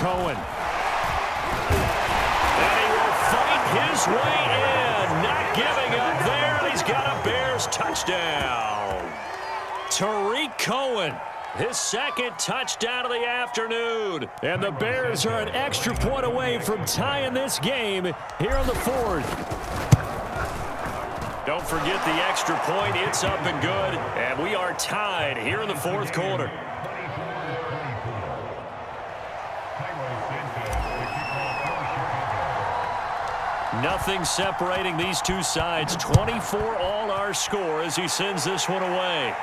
Cohen. And he will fight his way in. Not giving up there. And he's got a Bears touchdown. Tariq Cohen, his second touchdown of the afternoon. And the Bears are an extra point away from tying this game here in the fourth. Don't forget the extra point. It's up and good. And we are tied here in the fourth quarter. Nothing separating these two sides. 24 all our score as he sends this one away.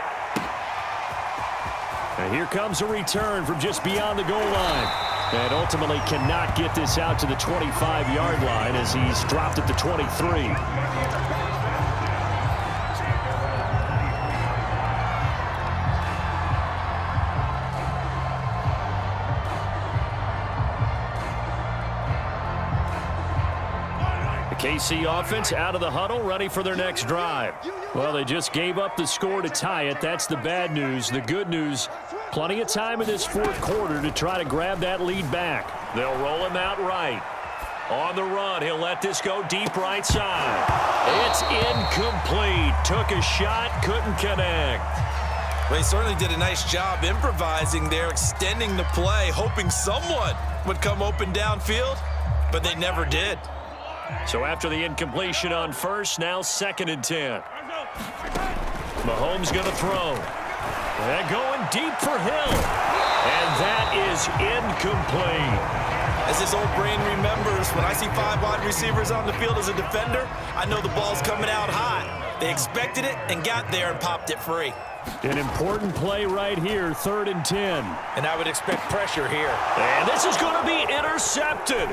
And here comes a return from just beyond the goal line. And ultimately cannot get this out to the 25-yard line as he's dropped at the 23. KC offense out of the huddle, ready for their next drive. Well, they just gave up the score to tie it. That's the bad news. The good news, plenty of time in this fourth quarter to try to grab that lead back. They'll roll him out right. On the run, he'll let this go deep right side. It's incomplete. Took a shot, couldn't connect. Well, he certainly did a nice job improvising there, extending the play, hoping someone would come open downfield, but they never did. So after the incompletion on first, now 2nd and 10. Mahomes going to throw. And going deep for Hill. And that is incomplete. As his old brain remembers, when I see 5 wide receivers on the field as a defender, I know the ball's coming out high. They expected it and got there and popped it free. An important play right here, 3rd and 10. And I would expect pressure here. And this is going to be intercepted.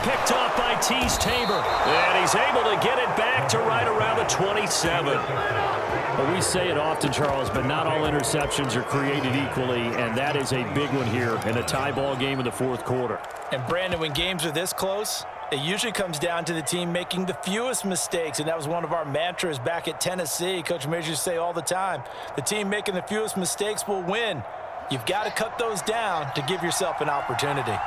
Picked off by Tease Tabor. And he's able to get it back to right around the 27. Well, we say it often, Charles, but not all interceptions are created equally, and that is a big one here in a tie ball game in the fourth quarter. And, Brandon, when games are this close, it usually comes down to the team making the fewest mistakes, and that was one of our mantras back at Tennessee. Coach Majors used to say all the time, the team making the fewest mistakes will win. You've got to cut those down to give yourself an opportunity.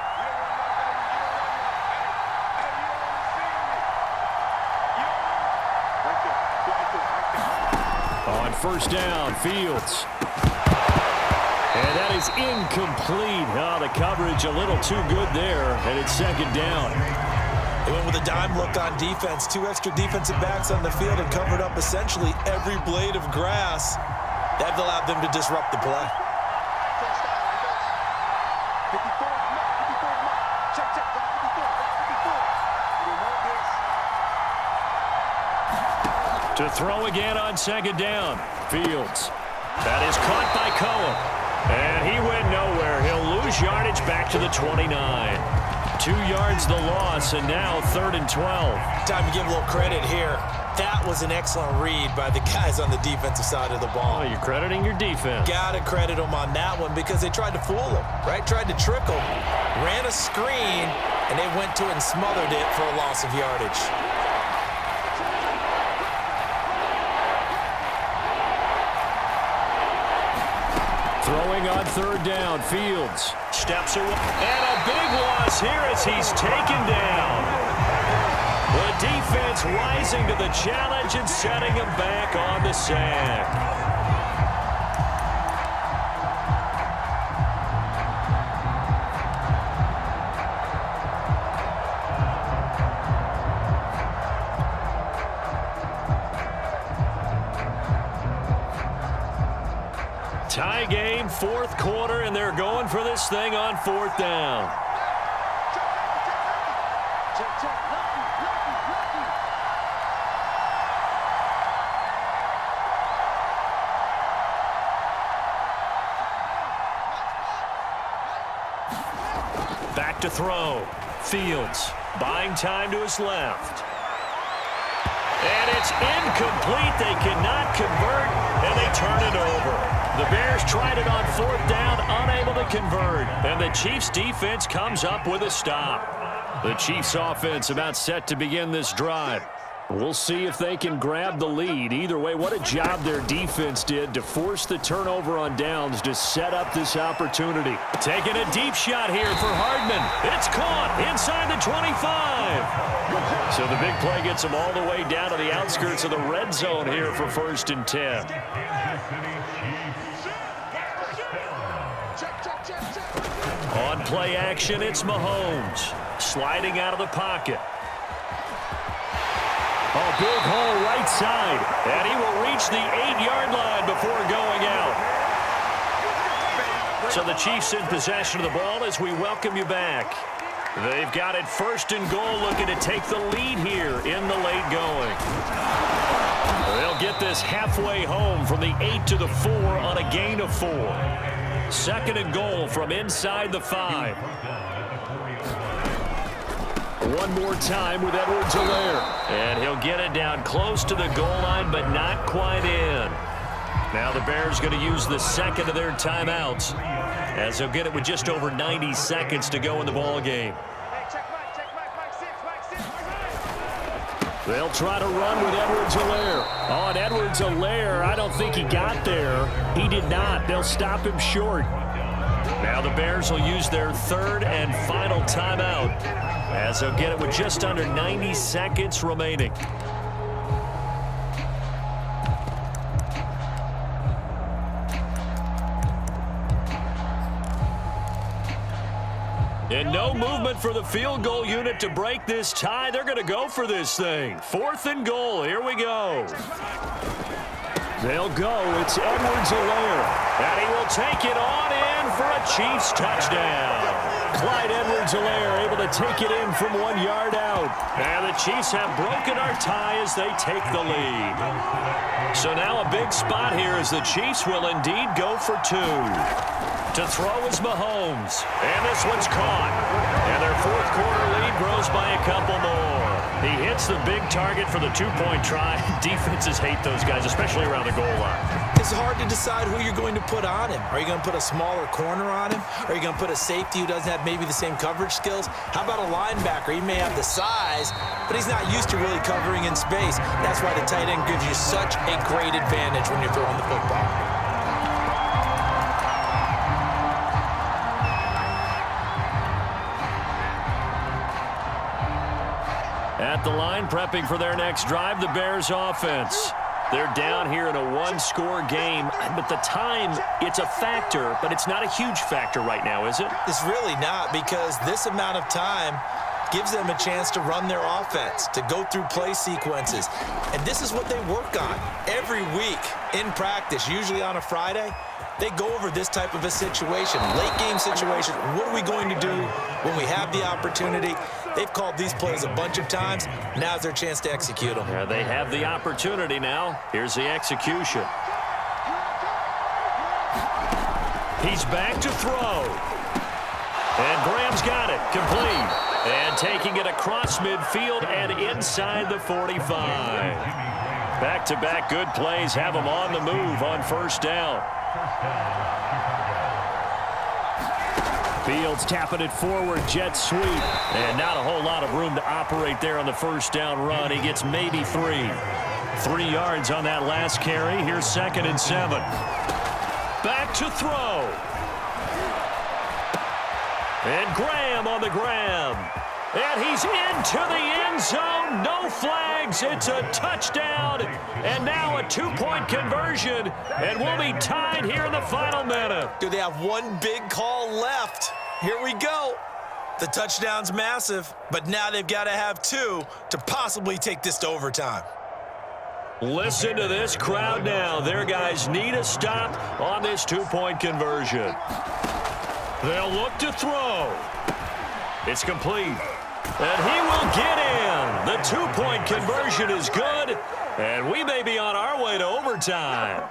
On first down, Fields. And that is incomplete. Oh, the coverage a little too good there, and it's 2nd down. They went with a dime look on defense. 2 extra defensive backs on the field and covered up essentially every blade of grass. That allowed them to disrupt the play. To throw again on 2nd down. Fields. That is caught by Cohen. And he went nowhere. He'll lose yardage back to the 29. 2 yards the loss, and now 3rd and 12. Time to give a little credit here. That was an excellent read by the guys on the defensive side of the ball. Oh, you're crediting your defense. Gotta credit them on that one because they tried to fool them, right? Tried to trick them. Ran a screen, and they went to it and smothered it for a loss of yardage. Throwing on 3rd down, Fields steps away. And a big loss here as he's taken down. The defense rising to the challenge and setting him back on the sack. Tie game, 4th quarter, and they're going for this thing on 4th down. Back to throw. Fields buying time to his left. And it's incomplete. They cannot convert, and they turn it over. The Bears tried it on 4th down, unable to convert. And the Chiefs' defense comes up with a stop. The Chiefs' offense about set to begin this drive. We'll see if they can grab the lead. Either way, what a job their defense did to force the turnover on downs to set up this opportunity. Taking a deep shot here for Hardman. It's caught inside the 25. So the big play gets them all the way down to the outskirts of the red zone here for 1st and 10. On play action, it's Mahomes. Sliding out of the pocket. Oh, big hole right side. And he will reach the 8-yard line before going out. So the Chiefs in possession of the ball as we welcome you back. They've got it 1st and goal, looking to take the lead here in the late going. They'll get this halfway home from the 8 to the 4 on a gain of 4. 2nd and goal from inside the 5. One more time with Edwards-Helaire. And he'll get it down close to the goal line, but not quite in. Now the Bears going to use the 2nd of their timeouts, as they'll get it with just over 90 seconds to go in the ball game. They'll try to run with Edwards-Helaire. Oh, and Edwards-Helaire, I don't think he got there. He did not. They'll stop him short. Now the Bears will use their 3rd and final timeout, as they'll get it with just under 90 seconds remaining. And no movement for the field goal unit to break this tie. They're going to go for this thing. 4th and goal. Here we go. They'll go. It's Edwards-Helaire. And he will take it on in for a Chiefs touchdown. Clyde Edwards-Helaire able to take it in from 1 yard out. And the Chiefs have broken our tie as they take the lead. So now a big spot here as the Chiefs will indeed go for 2. To throw is Mahomes. And this one's caught. And their 4th quarter lead grows by a couple more. He hits the big target for the 2-point try. Defenses hate those guys, especially around the goal line. It's hard to decide who you're going to put on him. Are you going to put a smaller corner on him? Are you going to put a safety who doesn't have maybe the same coverage skills? How about a linebacker? He may have the size, but he's not used to really covering in space. That's why the tight end gives you such a great advantage when you're throwing the football. At the line, prepping for their next drive, the Bears offense. They're down here in a 1-score game, but the time, it's a factor, but it's not a huge factor right now, is it? It's really not, because this amount of time gives them a chance to run their offense, to go through play sequences. And this is what they work on every week in practice, usually on a Friday. They go over this type of a situation, late game situation. What are we going to do when we have the opportunity? They've called these plays a bunch of times. Now's their chance to execute them. Yeah, they have the opportunity now. Here's the execution. He's back to throw. And Graham's got it. Complete. And taking it across midfield and inside the 45. Back-to-back good plays have them on the move on 1st down. Fields tapping it forward, jet sweep. And not a whole lot of room to operate there on the 1st down run. He gets maybe 3. 3 yards on that last carry. Here's 2nd and 7. Back to throw. And Graham on the grab. And he's into the end zone. No flags. It's a touchdown. And now a 2-point conversion. And we'll be tied here in the final minute. Do they have one big call left? Here we go. The touchdown's massive, but now they've got to have 2 to possibly take this to overtime. Listen to this crowd now. Their guys need a stop on this 2-point conversion. They'll look to throw. It's complete. And he will get in. The 2-point conversion is good. And we may be on our way to overtime.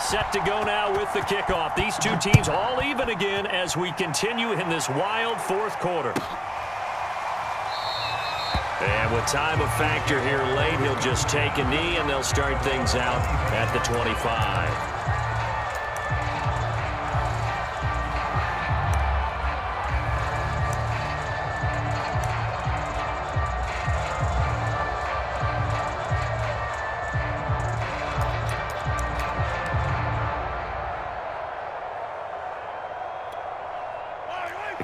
Set to go now with the kickoff. These two teams all even again as we continue in this wild 4th quarter. And with time of factor here late, he'll just take a knee and they'll start things out at the 25.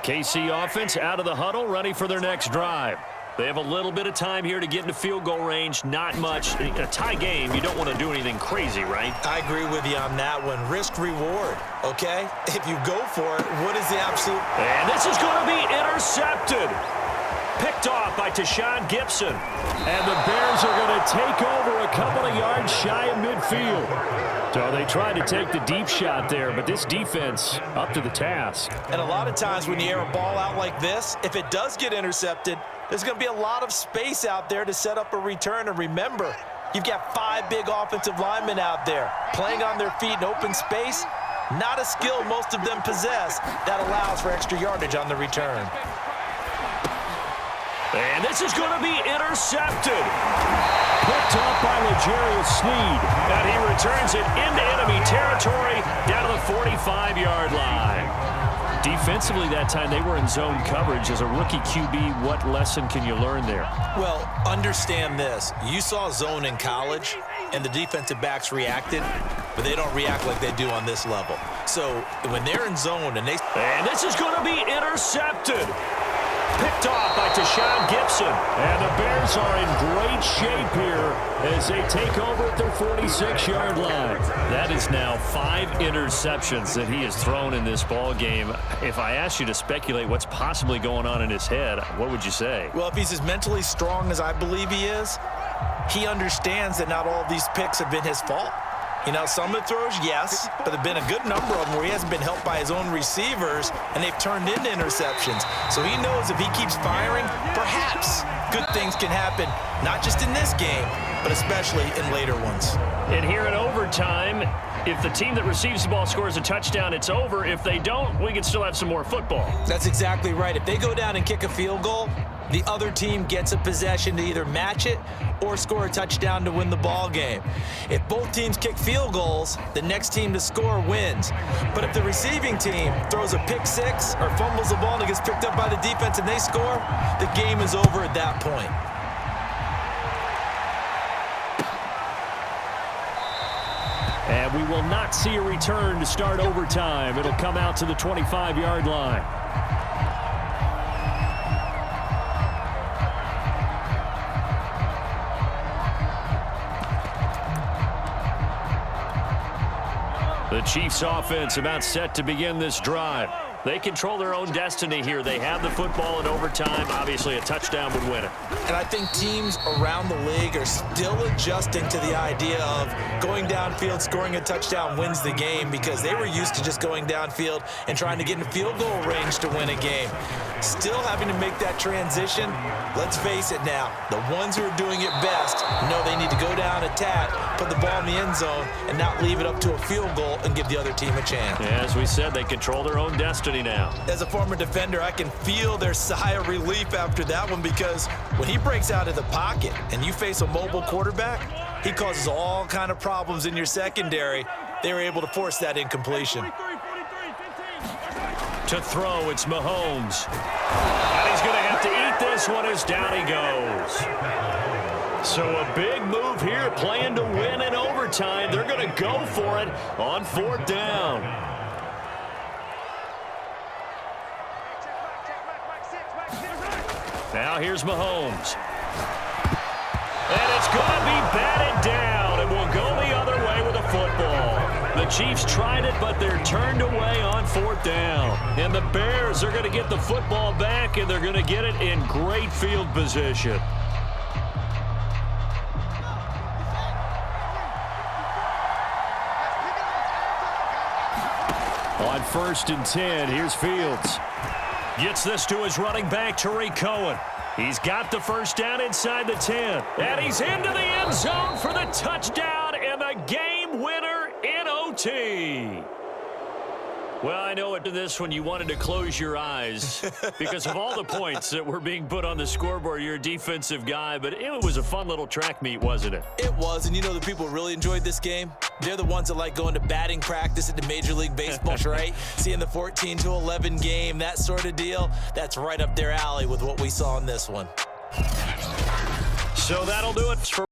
KC offense out of the huddle, ready for their next drive. They have a little bit of time here to get into field goal range, not much. In a tie game, you don't want to do anything crazy, right? I agree with you on that one. Risk reward, okay? If you go for it, what is the absolute? And this is going to be intercepted. Picked off by Tashawn Gibson. And the Bears are going to take over a couple of yards shy of midfield. So they tried to take the deep shot there, but this defense up to the task. And a lot of times when you air a ball out like this, if it does get intercepted, there's going to be a lot of space out there to set up a return. And remember, you've got 5 big offensive linemen out there playing on their feet in open space. Not a skill most of them possess that allows for extra yardage on the return. And this is going to be intercepted. Picked off by L'Jarius Sneed. And he returns it into enemy territory down to the 45-yard line. Defensively that time, they were in zone coverage. As a rookie QB, what lesson can you learn there? Well, understand this. You saw zone in college, and the defensive backs reacted, but they don't react like they do on this level. So when they're in zone and they... And this is going to be intercepted. Picked off by Tashawn Gibson. And the Bears are in great shape here as they take over at their 46-yard line. That is now 5 interceptions that he has thrown in this ball game. If I asked you to speculate what's possibly going on in his head, what would you say? Well, if he's as mentally strong as I believe he is, he understands that not all of these picks have been his fault. You know, some of the throws, yes, but there have been a good number of them where he hasn't been helped by his own receivers, and they've turned into interceptions. So he knows if he keeps firing, perhaps good things can happen, not just in this game, but especially in later ones. And here in overtime, if the team that receives the ball scores a touchdown, it's over. If they don't, we can still have some more football. That's exactly right. If they go down and kick a field goal, the other team gets a possession to either match it or score a touchdown to win the ball game. If both teams kick field goals, the next team to score wins. But if the receiving team throws a pick six or fumbles the ball and it gets picked up by the defense and they score, the game is over at that point. And we will not see a return to start overtime. It'll come out to the 25-yard line. The Chiefs offense about set to begin this drive. They control their own destiny here. They have the football in overtime. Obviously, a touchdown would win it. And I think teams around the league are still adjusting to the idea of going downfield, scoring a touchdown wins the game, because they were used to just going downfield and trying to get in field goal range to win a game. Still having to make that transition. Let's face it now, the ones who are doing it best know they need to go down, attack, put the ball in the end zone, and not leave it up to a field goal and give the other team a chance. Yeah, as we said, they control their own destiny now. As a former defender, I can feel their sigh of relief after that one, because when he breaks out of the pocket and you face a mobile quarterback, he causes all kind of problems in your secondary. They were able to force that incompletion. To throw, it's Mahomes. And he's going to have to eat this one as down he goes. So a big move here, playing to win in overtime. They're going to go for it on 4th down. Now here's Mahomes. And it's going to be batted down, and we'll go the other way with a football. The Chiefs tried it, but they're turned away on 4th down. And the Bears are going to get the football back, and they're going to get it in great field position. On 1st and 10, here's Fields. Gets this to his running back, Tariq Cohen. He's got the first down inside the 10. And he's into the end zone for the touchdown and the game winner in OT. Well, I know it to this one you wanted to close your eyes because of all the points that were being put on the scoreboard. You're a defensive guy, but it was a fun little track meet, wasn't it? It was, and you know the people really enjoyed this game? They're the ones that like going to batting practice at the Major League Baseball, right? Seeing the 14-11 game, that sort of deal, that's right up their alley with what we saw in this one. So that'll do it for